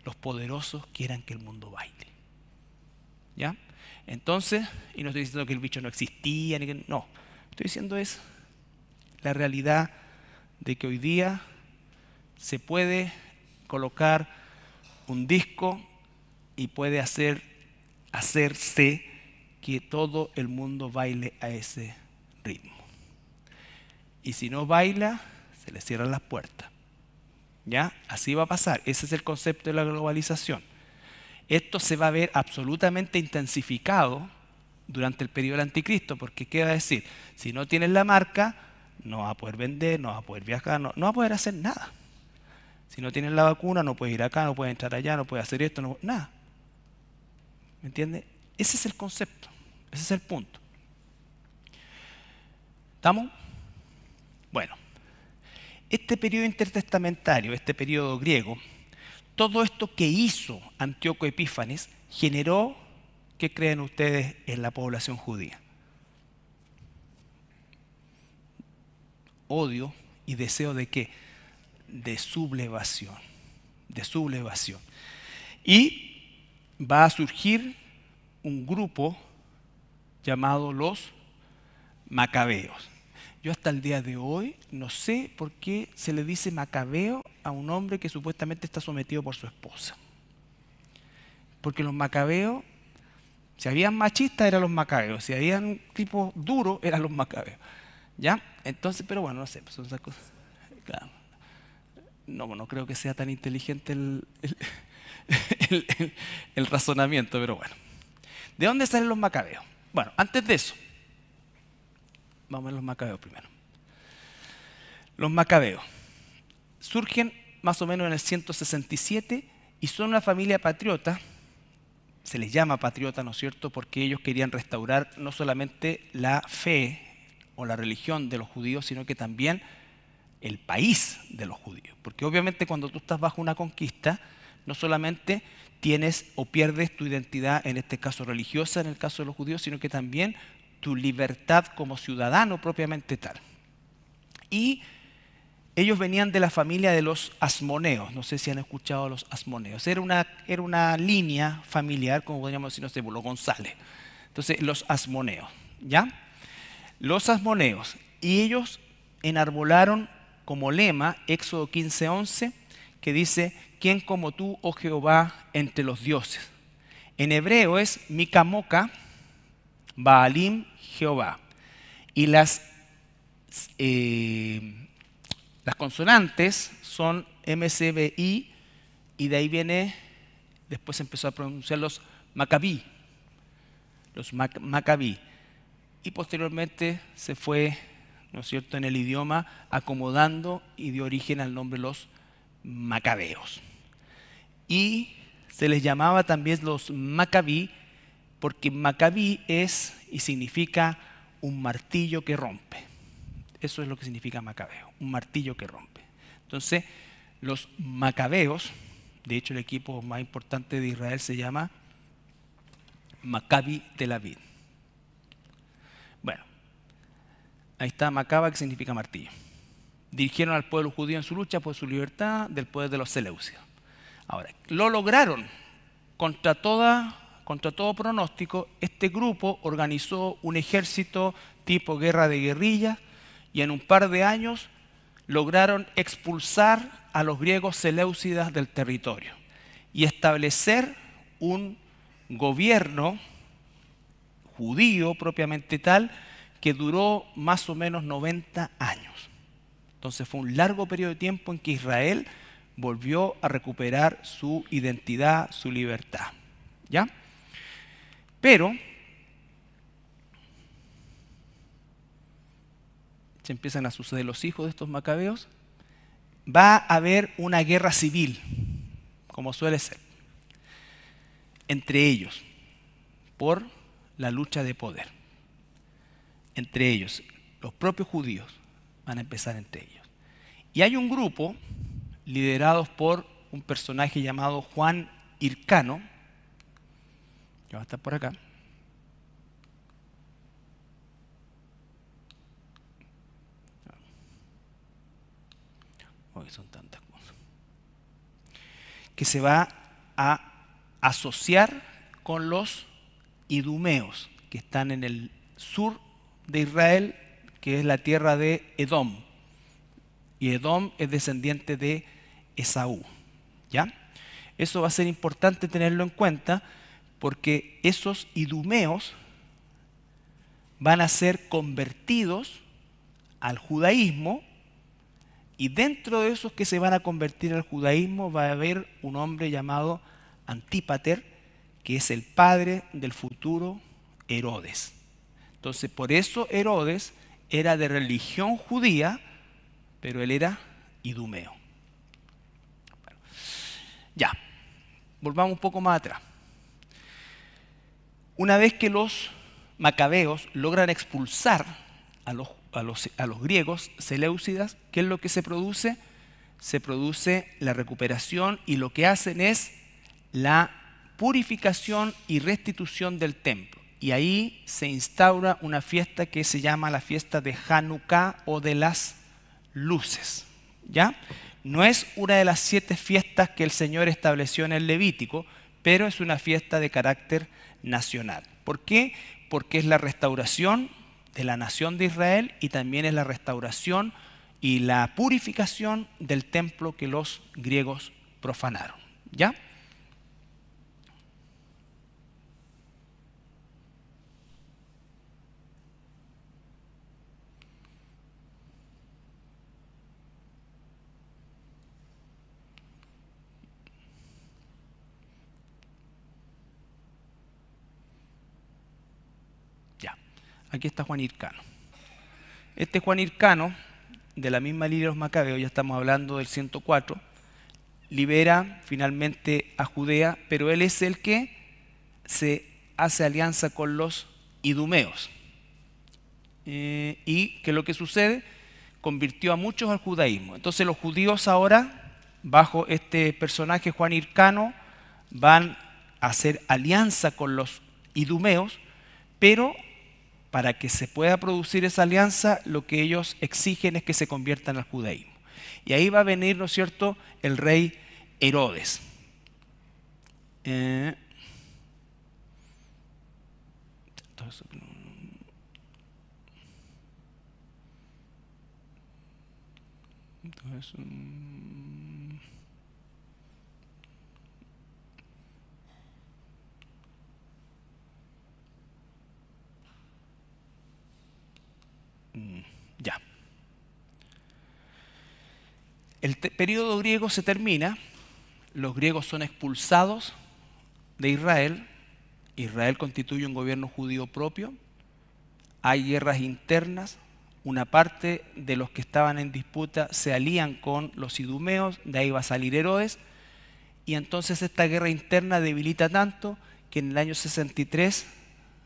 Speaker 1: los poderosos quieran que el mundo baile. ¿Ya? Entonces, y no estoy diciendo que el bicho no existía, ni que, no, estoy diciendo es la realidad de que hoy día se puede colocar un disco y puede hacerse que todo el mundo baile a ese ritmo. Y si no baila, se le cierran las puertas. ¿Ya? Así va a pasar. Ese es el concepto de la globalización. Esto se va a ver absolutamente intensificado durante el periodo del anticristo, porque ¿qué va a decir? Si no tienes la marca, no vas a poder vender, no vas a poder viajar, no vas a poder hacer nada. Si no tienes la vacuna, no puedes ir acá, no puedes entrar allá, no puedes hacer esto, nada. ¿Me entiendes? Ese es el concepto, ese es el punto. ¿Estamos? Bueno, este periodo intertestamentario, este periodo griego, todo esto que hizo Antíoco Epífanes generó, ¿qué creen ustedes en la población judía? Odio y deseo de ¿qué? De sublevación, de sublevación. Y va a surgir un grupo llamado los macabeos. Yo hasta el día de hoy no sé por qué se le dice macabeo a un hombre que supuestamente está sometido por su esposa. Porque los macabeos, si habían machistas eran los macabeos, si habían tipos duros eran los macabeos. ¿Ya? Entonces, pero bueno, no sé, pues son esas cosas. Claro. No creo que sea tan inteligente el razonamiento, pero bueno. ¿De dónde salen los macabeos? Bueno, antes de eso, vamos a ver los macabeos primero. Los macabeos surgen más o menos en el 167 y son una familia patriota. Se les llama patriota, ¿no es cierto?, porque ellos querían restaurar no solamente la fe o la religión de los judíos, sino que también el país de los judíos. Porque obviamente cuando tú estás bajo una conquista, no solamente tienes o pierdes tu identidad, en este caso religiosa, en el caso de los judíos, sino que también tu libertad como ciudadano propiamente tal. Y ellos venían de la familia de los asmoneos. No sé si han escuchado a los asmoneos. Era una línea familiar, como podríamos decir, no sé, los González. Entonces, los asmoneos, ¿ya? Los asmoneos. Y ellos enarbolaron como lema, Éxodo 15:11, que dice, ¿quién como tú, oh Jehová, entre los dioses? En hebreo es Mikamoka, Baalim, Jehová. Y las consonantes son MCBI, y de ahí viene, después empezó a pronunciar los Macabí, Macabí. Y posteriormente se fue, ¿no es cierto?, en el idioma acomodando y dio origen al nombre los Macabeos. Y se les llamaba también los Macabí porque Macabí es y significa un martillo que rompe. Eso es lo que significa Macabeo, un martillo que rompe. Entonces, los Macabeos, de hecho el equipo más importante de Israel se llama Maccabi Tel Aviv. Bueno, ahí está Macaba, que significa martillo. Dirigieron al pueblo judío en su lucha por su libertad del poder de los seleucidos. Ahora, lo lograron. Contra todo pronóstico, este grupo organizó un ejército tipo guerra de guerrillas y en un par de años lograron expulsar a los griegos seleucidas del territorio y establecer un gobierno judío propiamente tal que duró más o menos 90 años. Entonces fue un largo periodo de tiempo en que Israel volvió a recuperar su identidad, su libertad. ¿Ya? Pero se empiezan a suceder los hijos de estos macabeos. Va a haber una guerra civil, como suele ser, entre ellos, por la lucha de poder. Entre ellos, los propios judíos van a empezar entre ellos. Y hay un grupo liderados por un personaje llamado Juan Hircano, que va a estar por acá. Hoy son tantas cosas. Que se va a asociar con los idumeos, que están en el sur de Israel, que es la tierra de Edom. Y Edom es descendiente de Esaú. ¿Ya? Eso va a ser importante tenerlo en cuenta porque esos idumeos van a ser convertidos al judaísmo y dentro de esos que se van a convertir al judaísmo va a haber un hombre llamado Antípater, que es el padre del futuro Herodes. Entonces, por eso Herodes era de religión judía, pero él era idumeo. Bueno, ya, volvamos un poco más atrás. Una vez que los macabeos logran expulsar a los griegos seleucidas, ¿qué es lo que se produce? Se produce la recuperación y lo que hacen es la purificación y restitución del templo. Y ahí se instaura una fiesta que se llama la fiesta de Hanukkah o de las luces. ¿Ya? No es una de las 7 fiestas que el Señor estableció en el Levítico, pero es una fiesta de carácter nacional. ¿Por qué? Porque es la restauración de la nación de Israel y también es la restauración y la purificación del templo que los griegos profanaron. ¿Ya? Aquí está Juan Hircano. Este Juan Hircano, de la misma línea de los macabeos, ya estamos hablando del 104, libera finalmente a Judea, pero él es el que se hace alianza con los idumeos. Y que lo que sucede, convirtió a muchos al judaísmo. Entonces los judíos ahora, bajo este personaje Juan Hircano, van a hacer alianza con los idumeos, pero para que se pueda producir esa alianza, lo que ellos exigen es que se conviertan al judaísmo. Y ahí va a venir, ¿no es cierto?, el rey Herodes. El periodo griego se termina, los griegos son expulsados de Israel, Israel constituye un gobierno judío propio, hay guerras internas, una parte de los que estaban en disputa se alían con los idumeos, de ahí va a salir Herodes, y entonces esta guerra interna debilita tanto que en el año 63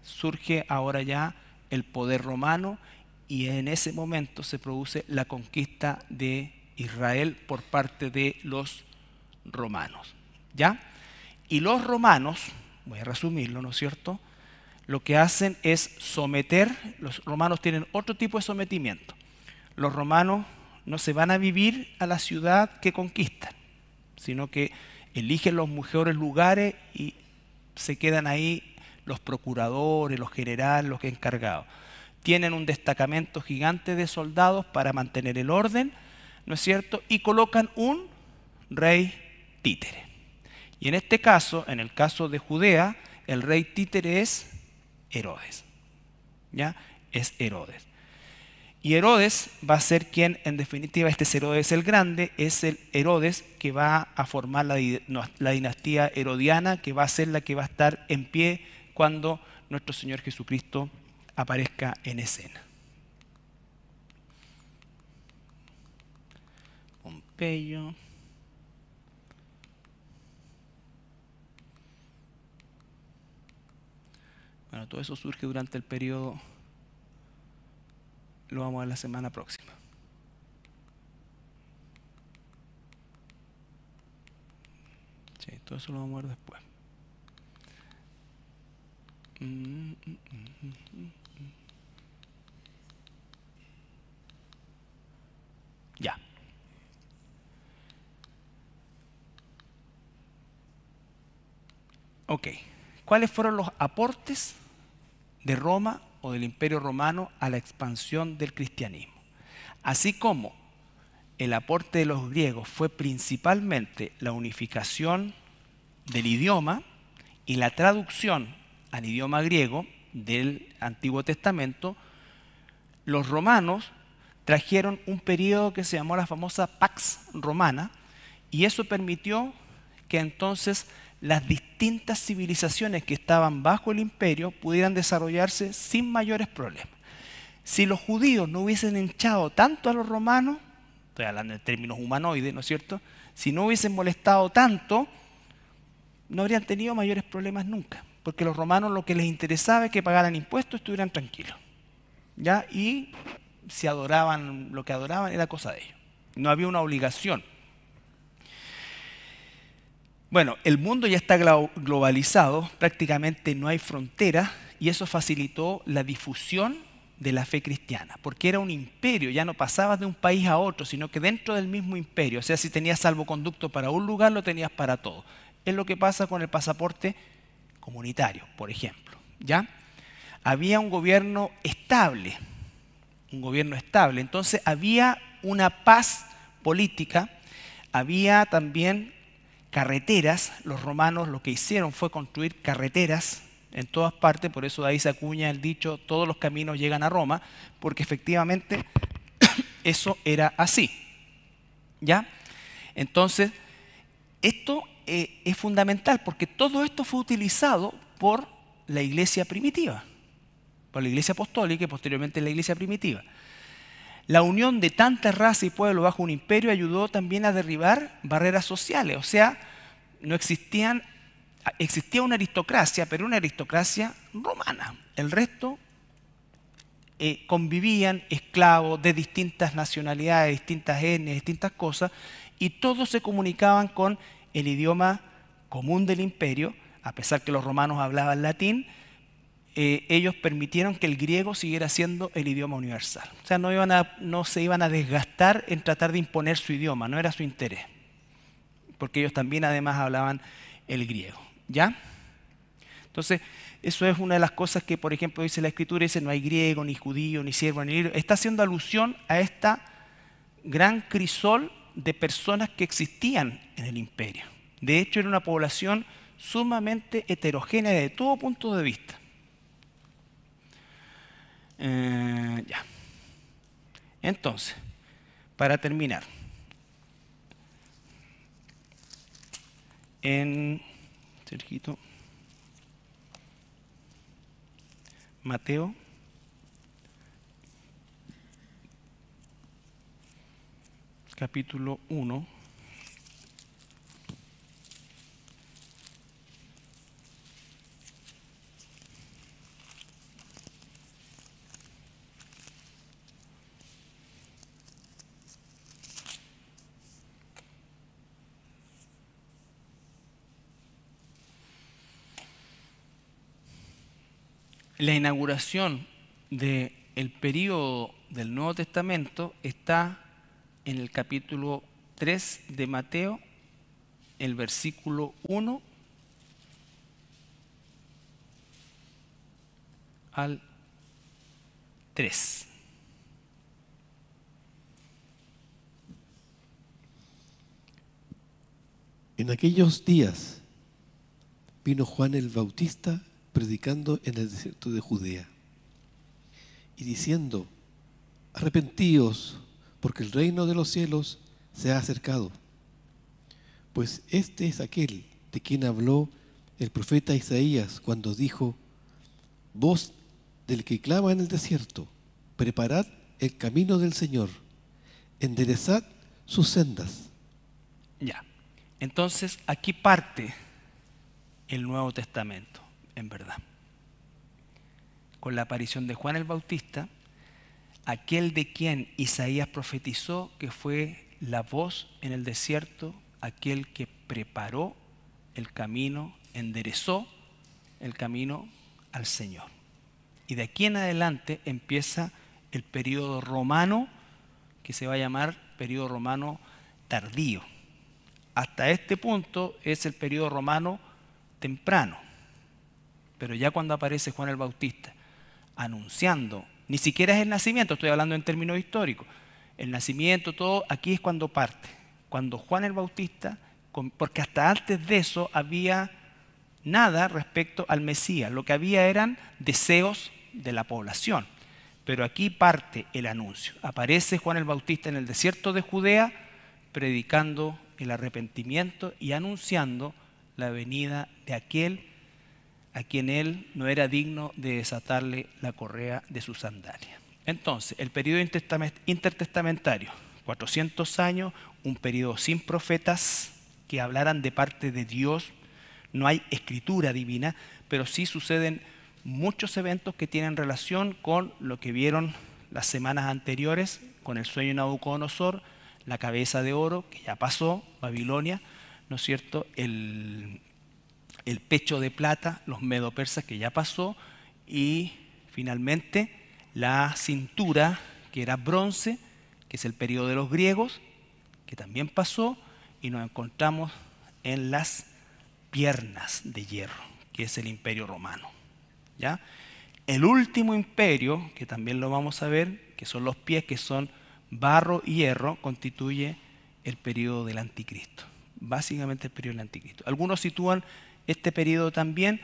Speaker 1: surge ahora ya el poder romano y en ese momento se produce la conquista de Israel por parte de los romanos. ¿Ya? Y los romanos, voy a resumirlo, ¿no es cierto?, lo que hacen es someter, los romanos tienen otro tipo de sometimiento. Los romanos no se van a vivir a la ciudad que conquistan, sino que eligen los mejores lugares y se quedan ahí los procuradores, los generales, los encargados. Tienen un destacamento gigante de soldados para mantener el orden, ¿no es cierto? Y colocan un rey títere. Y en este caso, en el caso de Judea, el rey títere es Herodes. ¿Ya? Es Herodes. Y Herodes va a ser quien, en definitiva, este es Herodes el Grande, es el Herodes que va a formar la dinastía herodiana, que va a ser la que va a estar en pie cuando nuestro Señor Jesucristo aparezca en escena. Pompeyo. Bueno, todo eso surge durante el periodo, lo vamos a ver la semana próxima. Sí, todo eso lo vamos a ver después. Ya. Ok. ¿Cuáles fueron los aportes de Roma o del Imperio Romano a la expansión del cristianismo? Así como el aporte de los griegos fue principalmente la unificación del idioma y la traducción al idioma griego del Antiguo Testamento, los romanos trajeron un periodo que se llamó la famosa Pax Romana, y eso permitió que entonces las distintas civilizaciones que estaban bajo el imperio pudieran desarrollarse sin mayores problemas. Si los judíos no hubiesen hinchado tanto a los romanos, estoy hablando en términos humanoides, ¿no es cierto?, si no hubiesen molestado tanto, no habrían tenido mayores problemas nunca, porque los romanos lo que les interesaba es que pagaran impuestos y estuvieran tranquilos, ¿ya? Y si adoraban lo que adoraban era cosa de ellos, no había una obligación. Bueno, el mundo ya está globalizado, prácticamente no hay fronteras y eso facilitó la difusión de la fe cristiana, porque era un imperio, ya no pasabas de un país a otro, sino que dentro del mismo imperio, o sea, si tenías salvoconducto para un lugar, lo tenías para todo. Es lo que pasa con el pasaporte comunitario, por ejemplo, ¿ya? Había un gobierno estable, entonces había una paz política, había también carreteras. Los romanos lo que hicieron fue construir carreteras en todas partes, por eso de ahí se acuña el dicho, todos los caminos llegan a Roma, porque efectivamente eso era así, ¿ya? Entonces, esto es fundamental, porque todo esto fue utilizado por la iglesia primitiva, por la iglesia apostólica y posteriormente la iglesia primitiva. La unión de tantas razas y pueblos bajo un imperio ayudó también a derribar barreras sociales, o sea, existía una aristocracia, pero una aristocracia romana. El resto convivían esclavos de distintas nacionalidades, distintas etnias, distintas cosas, y todos se comunicaban con el idioma común del imperio, a pesar que los romanos hablaban latín. Ellos permitieron que el griego siguiera siendo el idioma universal. O sea, no se iban a desgastar en tratar de imponer su idioma, no era su interés, porque ellos también además hablaban el griego, ¿ya? Entonces, eso es una de las cosas que, por ejemplo, dice la Escritura, dice no hay griego, ni judío, ni siervo, ni libre. Está haciendo alusión a esta gran crisol de personas que existían en el imperio. De hecho, era una población sumamente heterogénea desde todo punto de vista. Ya. Entonces, para terminar, en Sergito, Mateo, capítulo 1. La inauguración del período del Nuevo Testamento está en el capítulo 3 de Mateo, el versículo 1 al 3.
Speaker 2: En aquellos días vino Juan el Bautista predicando en el desierto de Judea y diciendo: arrepentíos, porque el reino de los cielos se ha acercado. Pues este es aquel de quien habló el profeta Isaías cuando dijo: voz del que clama en el desierto, preparad el camino del Señor, enderezad sus sendas.
Speaker 1: Ya. Entonces, aquí parte el Nuevo Testamento, en verdad. Con la aparición de Juan el Bautista, aquel de quien Isaías profetizó que fue la voz en el desierto, aquel que preparó el camino, enderezó el camino al Señor. Y de aquí en adelante empieza el período romano, que se va a llamar período romano tardío. Hasta este punto es el período romano temprano. Pero ya cuando aparece Juan el Bautista anunciando, ni siquiera es el nacimiento, estoy hablando en términos históricos, el nacimiento, todo, aquí es cuando parte. Cuando Juan el Bautista, porque hasta antes de eso había nada respecto al Mesías, lo que había eran deseos de la población. Pero aquí parte el anuncio. Aparece Juan el Bautista en el desierto de Judea predicando el arrepentimiento y anunciando la venida de aquel a quien él no era digno de desatarle la correa de su sandalia. Entonces, el periodo intertestamentario, 400 años, un periodo sin profetas que hablaran de parte de Dios, no hay escritura divina, pero sí suceden muchos eventos que tienen relación con lo que vieron las semanas anteriores, con el sueño de Nabucodonosor, la cabeza de oro, que ya pasó, Babilonia, ¿no es cierto?, el pecho de plata, los medo-persas, que ya pasó, y finalmente la cintura, que era bronce, que es el periodo de los griegos, que también pasó, y nos encontramos en las piernas de hierro, que es el Imperio Romano. ¿Ya? El último imperio, que también lo vamos a ver, que son los pies, que son barro y hierro, constituye el periodo del anticristo. Básicamente el periodo del anticristo. Algunos sitúan este periodo también,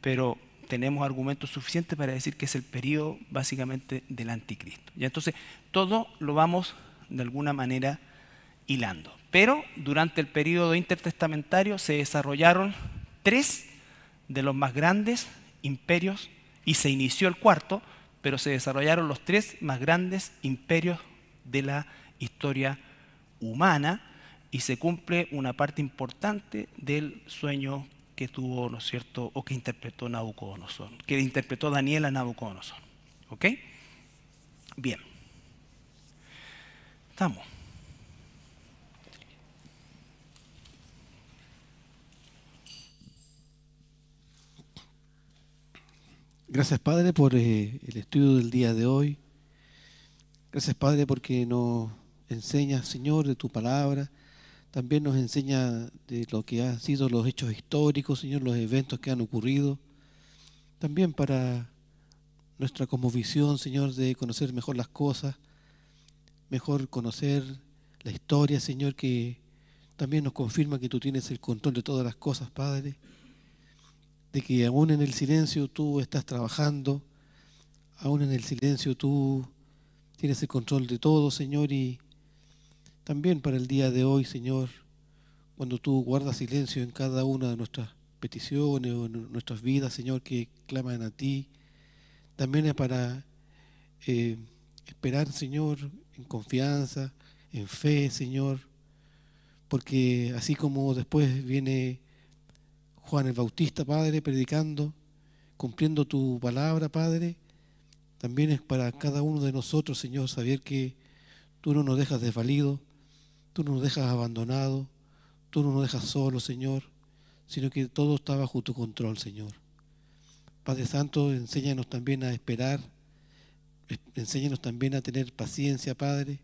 Speaker 1: pero tenemos argumentos suficientes para decir que es el periodo básicamente del anticristo. ¿Ya? Entonces, todo lo vamos de alguna manera hilando. Pero durante el periodo intertestamentario se desarrollaron 3 de los más grandes imperios, y se inició el cuarto, pero se desarrollaron los 3 más grandes imperios de la historia humana, y se cumple una parte importante del sueño que tuvo, ¿no es cierto?, o que interpretó Nabucodonosor, que interpretó Daniel a Nabucodonosor. ¿Ok? Bien. Estamos.
Speaker 2: Gracias, Padre, por el estudio del día de hoy. Gracias, Padre, porque nos enseñas, Señor, de tu palabra. También nos enseña de lo que han sido los hechos históricos, Señor, los eventos que han ocurrido. También para nuestra cosmovisión, Señor, de conocer mejor las cosas, mejor conocer la historia, Señor, que también nos confirma que tú tienes el control de todas las cosas, Padre. De que aún en el silencio tú estás trabajando, aún en el silencio tú tienes el control de todo, Señor, y también para el día de hoy, Señor, cuando tú guardas silencio en cada una de nuestras peticiones o en nuestras vidas, Señor, que claman a ti. También es para esperar, Señor, en confianza, en fe, Señor, porque así como después viene Juan el Bautista, Padre, predicando, cumpliendo tu palabra, Padre, también es para cada uno de nosotros, Señor, saber que tú no nos dejas desvalidos, tú no nos dejas abandonados, tú no nos dejas solos, Señor, sino que todo está bajo tu control, Señor. Padre Santo, enséñanos también a esperar, enséñanos también a tener paciencia, Padre,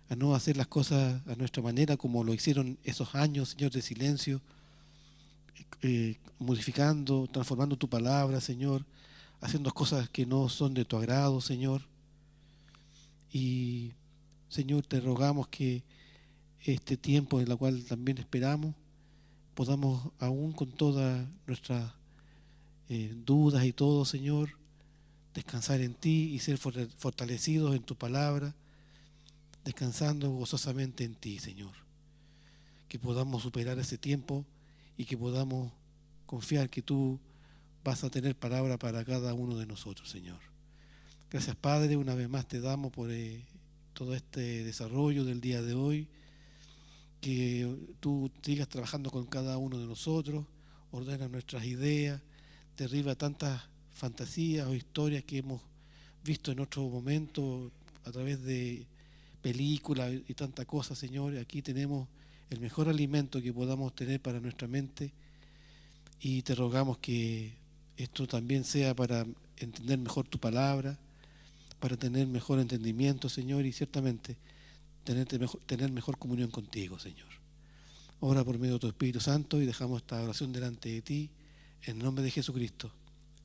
Speaker 2: a no hacer las cosas a nuestra manera como lo hicieron esos años, Señor, de silencio, modificando, transformando tu palabra, Señor, haciendo cosas que no son de tu agrado, Señor. Y, Señor, te rogamos que este tiempo en el cual también esperamos, podamos, aún con todas nuestras dudas y todo, Señor, descansar en ti y ser fortalecidos en tu palabra, descansando gozosamente en ti, Señor. Que podamos superar ese tiempo y que podamos confiar que tú vas a tener palabra para cada uno de nosotros, Señor. Gracias, Padre, una vez más te damos por todo este desarrollo del día de hoy, que tú sigas trabajando con cada uno de nosotros, ordena nuestras ideas, derriba tantas fantasías o historias que hemos visto en otro momento a través de películas y tanta cosa, Señor. Aquí tenemos el mejor alimento que podamos tener para nuestra mente y te rogamos que esto también sea para entender mejor tu palabra, para tener mejor entendimiento, Señor, y ciertamente tener mejor comunión contigo, Señor. Ora por medio de tu Espíritu Santo y dejamos esta oración delante de ti, en el nombre de Jesucristo.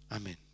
Speaker 2: Amén.